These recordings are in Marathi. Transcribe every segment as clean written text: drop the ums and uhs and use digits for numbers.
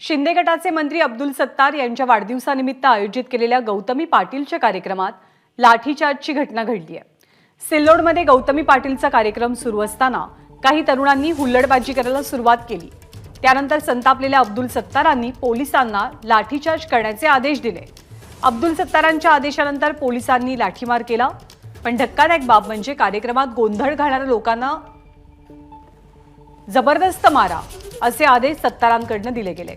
शिंदे गटाचे मंत्री अब्दुल सत्तार यांच्या वाढदिवसानिमित्त आयोजित केलेल्या गौतमी पाटीलच्या कार्यक्रमात लाठीचार्जची घटना घडली आहे। सिल्लोडमध्ये गौतमी पाटीलचा कार्यक्रम सुरू असताना काही तरुणांनी हुल्लडबाजी करायला सुरुवात केली। त्यानंतर संतापलेल्या अब्दुल सत्तारांनी पोलिसांना लाठीचार्ज करण्याचे आदेश दिले। अब्दुल सत्तारांच्या आदेशानंतर पोलिसांनी लाठीमार केला। पण धक्कादायक बाब म्हणजे कार्यक्रमात गोंधळ घालणाऱ्या लोकांना जबरदस्त मारा असे आदेश सत्तारांकडून दिले गेले।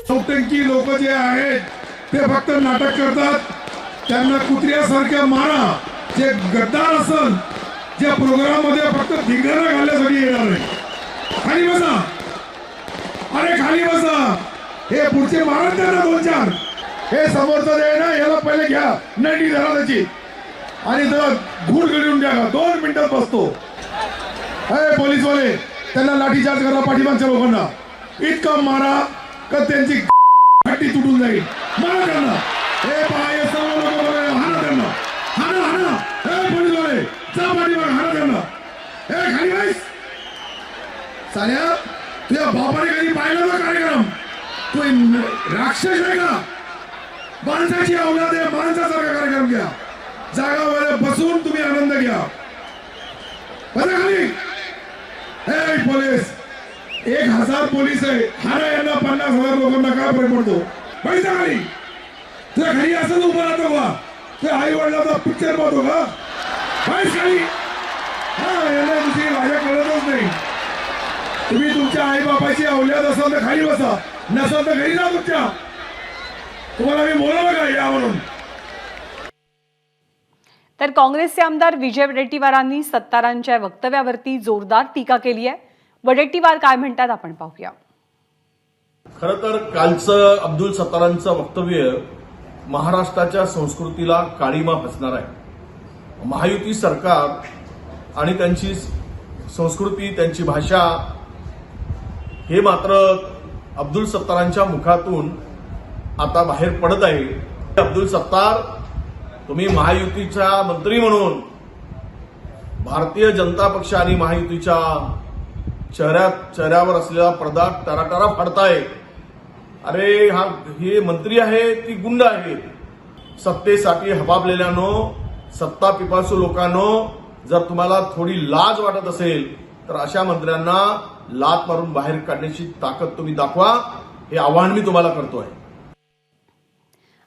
नौटंकी लोक जे आहेत ते फक्त नाटक करतात, त्यांना कुत्र्यासारख्या मारा। जे गद्दार असेल, जे प्रोग्राम मध्ये फक्त धिंगाणा घालण्यासाठी येणार आहे, खाली बसा, अरे खाली बसा, हे पुढचे मारा त्यांना दोन चार। हे समोरचं जे आहे ना, याला पहिले घ्या नडी धरा त्याची आणि जरा घूड घडून द्या, 2 मिनिटात बसतो। हे पोलीसवाले, त्यांना लाठीचार्ज करा पाठीमागच्या लोकांना, इतका मारा का त्यांची घाटी तुटून जाईल। मारा त्यांना, हे पाय सर्व लोक हाना त्यांना, हाना हाना। हे पोलीसवाले, जा पाठीमाग, हाना त्यांना। हे खाली बस साल्या, तुझ्या बापाने कधी पाहिला ना कार्यक्रम? तू राक्षस आहे का? माणसाची अवलाद आहे, माणसासारखा कार्यक्रम घ्या, जागावर बसून तुम्ही आनंद घ्या। बसा खाली। हे पोलीस, 1000 पोलीस आहे, हाना यांना 50,000 लोकांना काय फरक पडतो? पैसा खाली, तुझ्या घरी असंच उभं राहतो का? तुझ्या आई वडिलाचा पिक्चर पाहतो का? पैसा खाली। हा, यांना दुसरी भाषा कळतच नाही। तुम्ही तुमच्या आई बापाची अवलाद असाल तर खाली बसा, नसाल तर घरी जा तुमच्या। तुम्हाला मी बोलावं का या म्हणून? तर काँग्रेसचे आमदार विजय वडेट्टीवारांनी सत्तारांच्या वक्तव्यावरती जोरदार टीका केली आहे। वडेट्टीवार काय म्हणतात आपण पाहूया। खरं तर कालचं अब्दुल सत्तारांचं वक्तव्य महाराष्ट्राच्या संस्कृतीला काळीमा फासणार आहे। महायुती सरकार आणि त्यांची संस्कृती, त्यांची भाषा हे मात्र अब्दुल सत्तारांच्या मुखातून आता बाहेर पडत आहे। अब्दुल सत्तार, तुम्ही महायुतीचा मंत्री म्हणून भारतीय जनता पक्ष आणि महायुतीच्या चेहऱ्यावर असलेला पडदा टराटरा फाडताय। अरे हे मंत्री आहे ती गुंड आहे? सत्तेसाठी हबाबलेल्यानो, सत्ता पिपासू लोकांनो, जर तुम्हाला थोडी लाज वाटत असेल तर अशा मंत्र्यांना लात मारून बाहेर काढण्याची ताकद तुम्ही दाखवा, हे आवाहन मी तुम्हाला करतोय।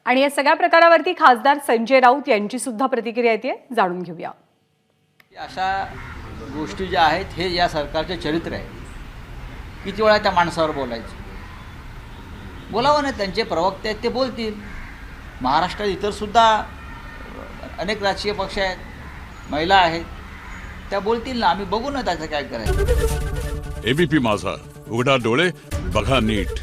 आणि या सगळ्या प्रकारावरती खासदार संजय राऊत यांची सुद्धा प्रतिक्रिया येते, जाणून घेऊया। अशा गोष्टी ज्या आहेत हे या सरकारचे चरित्र आहे। किती वेळा त्या माणसावर बोलायचं? बोलावं ना, त्यांचे प्रवक्ते आहेत ते बोलतील। महाराष्ट्रात इतर सुद्धा अनेक राजकीय पक्ष आहेत, महिला आहेत, त्या बोलतील ना, आम्ही बघू ना त्याचं काय करायचं। एबीपी माझा, उघडा डोळे बघा नीट।